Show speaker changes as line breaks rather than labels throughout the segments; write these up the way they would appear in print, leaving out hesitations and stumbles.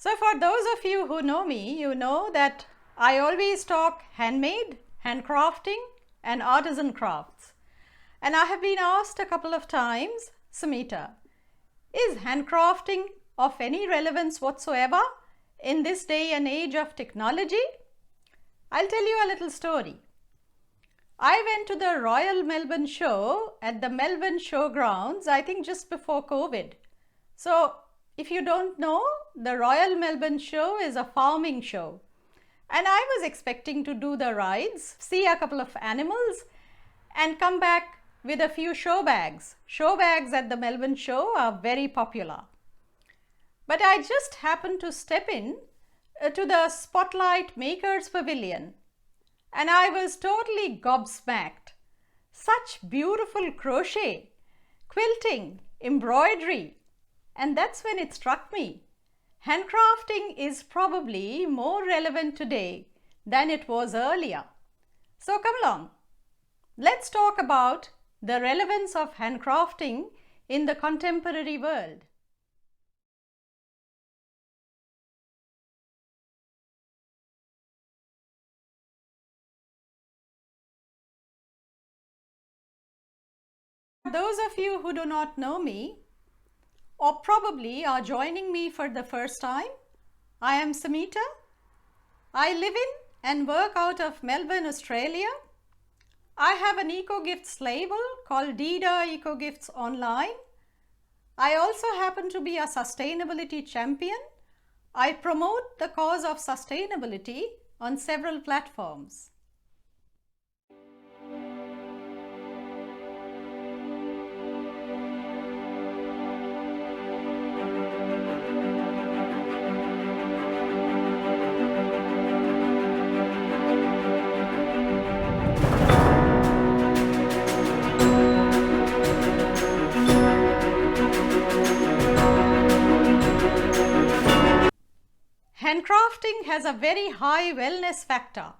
So for those of you who know me, you know that I always talk handmade, handcrafting and artisan crafts. And I have been asked a couple of times, Samita, is handcrafting of any relevance whatsoever in this day and age of technology? I'll tell you a little story. I went to the Royal Melbourne Show at the Melbourne Showgrounds, I think just before COVID. So if you don't know, the Royal Melbourne Show is a farming show. And I was expecting to do the rides, see a couple of animals and come back with a few show bags. Show bags at the Melbourne Show are very popular. But I just happened to step in to the Spotlight Makers Pavilion and I was totally gobsmacked. Such beautiful crochet, quilting, embroidery. And that's when it struck me. Handcrafting is probably more relevant today than it was earlier. So come along. Let's talk about the relevance of handcrafting in the contemporary world. Those of you who do not know me, or probably are joining me for the first time, I am Samita. I live in and work out of Melbourne, Australia. I have an eco-gifts label called AoDA Eco-Gifts Online. I also happen to be a sustainability champion. I promote the cause of sustainability on several platforms. Handcrafting has a very high wellness factor.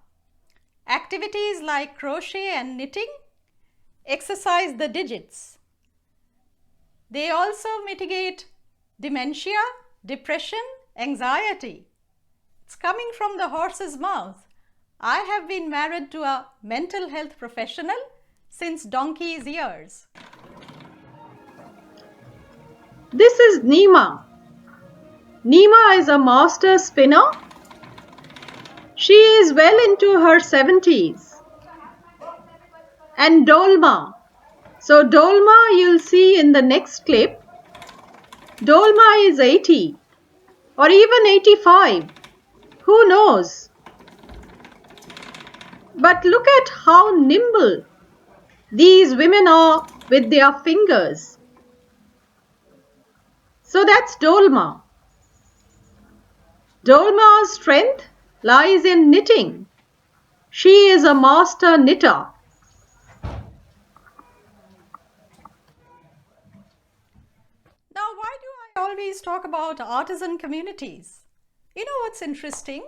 Activities like crochet and knitting exercise the digits. They also mitigate dementia, depression, anxiety. It's coming from the horse's mouth. I have been married to a mental health professional since donkey's years.
This is Nima. Nima is a master spinner. She is well into her 70s. And Dolma. So Dolma you'll see in the next clip. Dolma is 80 or even 85. Who knows? But look at how nimble these women are with their fingers. So that's Dolma. Dolma's strength lies in knitting. She is a master knitter.
Now, why do I always talk about artisan communities? You know what's interesting?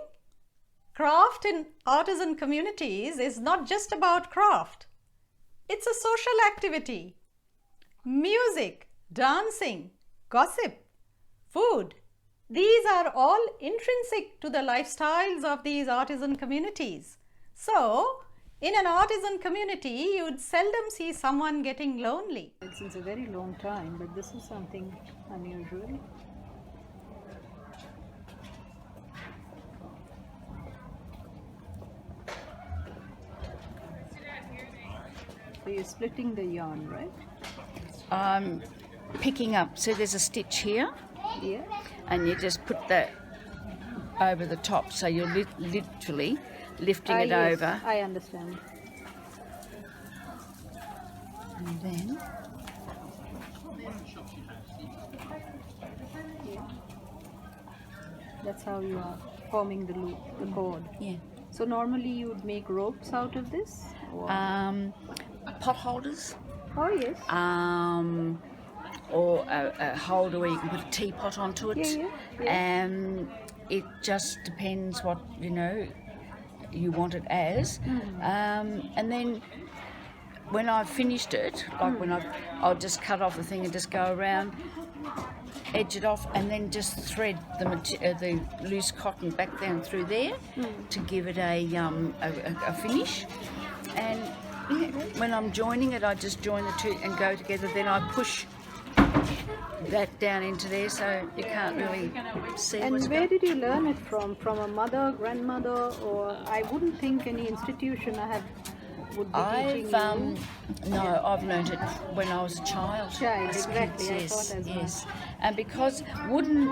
Craft in artisan communities is not just about craft. It's a social activity. Music, dancing, gossip, food. These are all intrinsic to the lifestyles of these artisan communities. So, in an artisan community, you would seldom see someone getting lonely.
Since a very long time, but this is something unusual. So you're splitting the yarn, right?
I'm picking up, so there's a stitch here.
Yeah.
And you just put that over the top, so you're literally lifting it
Yes,
over.
I understand.
And then
That's how you are forming the loop, the cord.
yeah,
So normally you would make ropes out of this? Or,
pot holders,
oh yes.
or a holder where you can put a teapot onto it.
Yeah.
It just depends what you want it as. And then when I've finished it, like when I'll just cut off the thing and just go around edge it off, and then just thread the loose cotton back down through there to give it a finish. And when I'm joining it, I just join the two and go together. Then I push that down into there, so you can't really see
And
what's
where
going.
did you learn it from? From a mother, grandmother, or I wouldn't think any institution would be teaching
I've learned it when I was a child. As
exactly.
kids,
I thought as
yes. And because wooden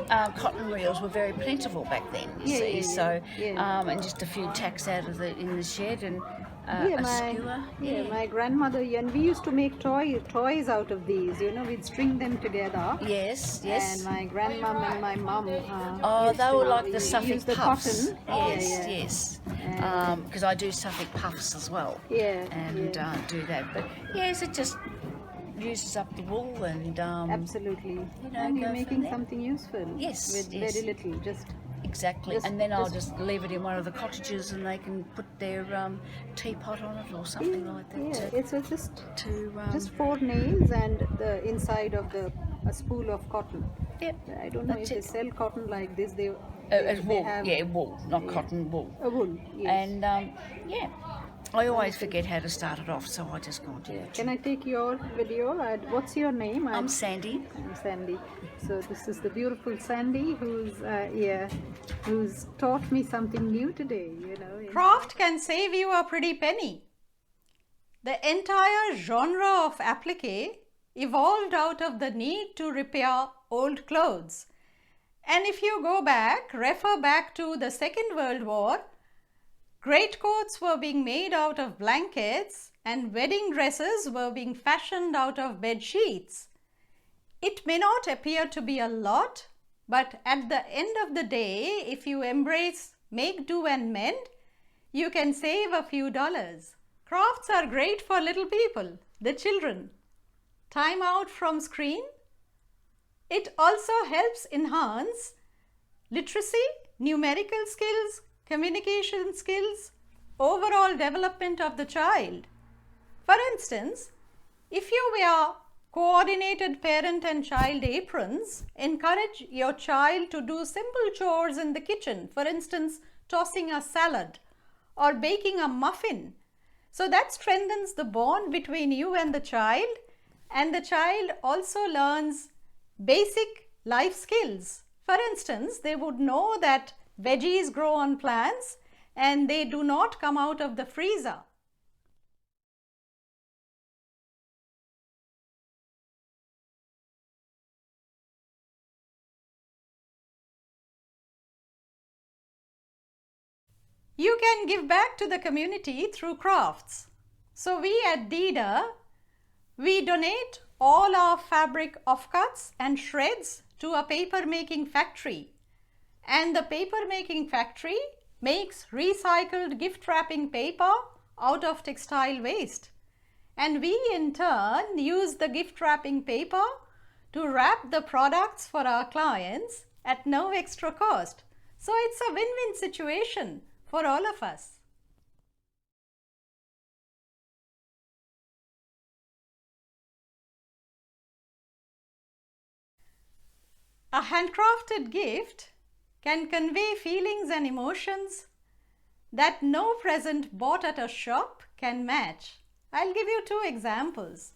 cotton reels were very plentiful back then, you see. So and just a few tacks out of in the shed and a skewer.
My grandmother, and we used to make toys out of these. We'd string them together.
Yes.
And my grandmom and my mum.
They were like the Suffolk
the
puffs.
cotton.
Yes. Because I do Suffolk puffs as well. Do that. But yes, it just uses up the wool and
absolutely. And you're making something useful.
Yes.
With very little, just.
Exactly, and then I'll just leave it in one of the cottages, and they can put their teapot on it or something like that.
It's just 4 nails and the inside of a spool of cotton.
Yep.
I don't know if they sell cotton like this. They
wool,
have
wool, not cotton, wool.
Wool, yes.
And I always forget how to start it off, so I just go into it.
Can I take your video? What's your name?
I'm Sandy.
I'm Sandy. So this is the beautiful Sandy who's taught me something new today.
Craft can save you a pretty penny. The entire genre of applique evolved out of the need to repair old clothes. And if you refer back to the Second World War, greatcoats were being made out of blankets and wedding dresses were being fashioned out of bed sheets. It may not appear to be a lot, but at the end of the day, if you embrace make, do and mend, you can save a few dollars. Crafts are great for little people, the children. Time out from screen. It also helps enhance literacy, numerical skills, communication skills, overall development of the child. For instance, if you wear coordinated parent and child aprons, encourage your child to do simple chores in the kitchen, for instance, tossing a salad or baking a muffin. So that strengthens the bond between you and the child also learns basic life skills. For instance, they would know that veggies grow on plants and they do not come out of the freezer. You can give back to the community through crafts. So we at AoDA, we donate all our fabric offcuts and shreds to a paper making factory. And the paper making factory makes recycled gift wrapping paper out of textile waste. And we in turn use the gift wrapping paper to wrap the products for our clients at no extra cost. So it's a win-win situation for all of us. A handcrafted gift can convey feelings and emotions that no present bought at a shop can match. I'll give you 2 examples.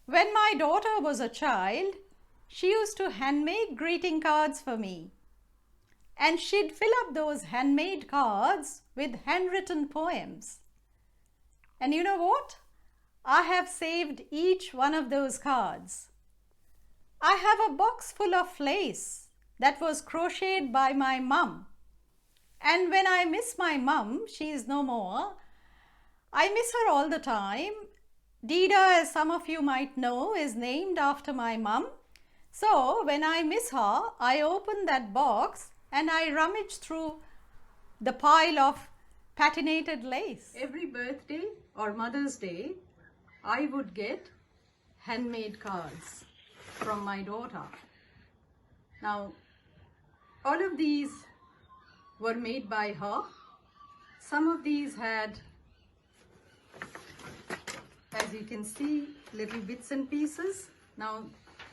When my daughter was a child, she used to handmade greeting cards for me. And she'd fill up those handmade cards with handwritten poems. And you know what? I have saved each one of those cards. I have a box full of lace that was crocheted by my mum. And when I miss my mum, she is no more, I miss her all the time. AoDA, as some of you might know, is named after my mum. So when I miss her, I open that box and I rummage through the pile of patinated lace. Every birthday or Mother's Day, I would get handmade cards from my daughter. Now, all of these were made by her. Some of these had, as you can see, little bits and pieces. Now,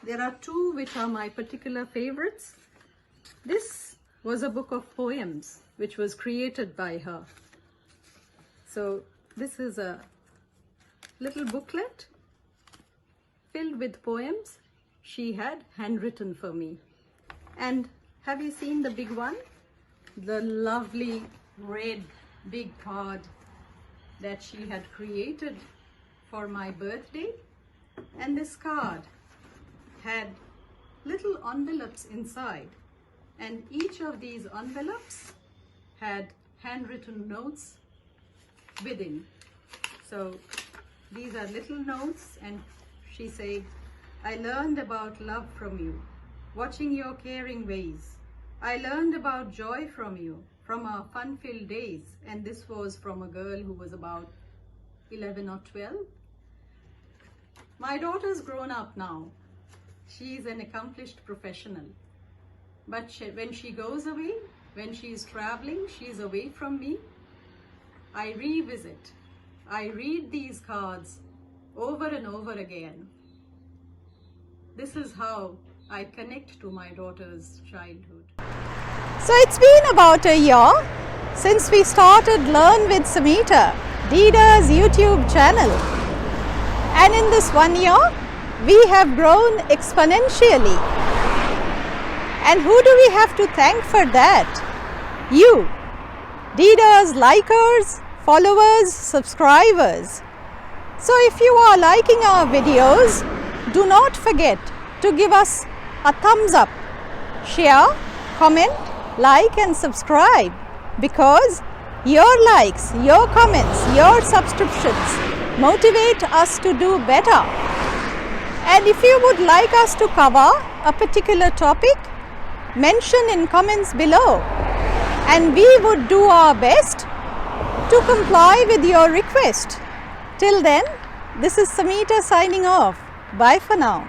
There are two which are my particular favorites. This was a book of poems which was created by her. So this is a little booklet filled with poems she had handwritten for me. And have you seen the big one? The lovely red big card that she had created for my birthday. And this card had little envelopes inside, and each of these envelopes had handwritten notes within. So these are little notes, and she said, I learned about love from you, watching your caring ways. I learned about joy from you, from our fun-filled days. And this was from a girl who was about 11 or 12. My daughter's grown up now. She's an accomplished professional. But when she goes away, when she's traveling, she's away from me, I revisit. I read these cards over and over again. This is how I connect to my daughter's childhood.
So it's been about a year since we started Learn with Samita, DIDA's YouTube channel. And in this 1 year, we have grown exponentially. And who do we have to thank for that? You, DIDA's likers, followers, subscribers. So if you are liking our videos, do not forget to give us a thumbs up, share, comment, like and subscribe, because your likes, your comments, your subscriptions motivate us to do better. And if you would like us to cover a particular topic, mention in comments below, and we would do our best to comply with your request. Till then, this is Samita signing off. Bye for now.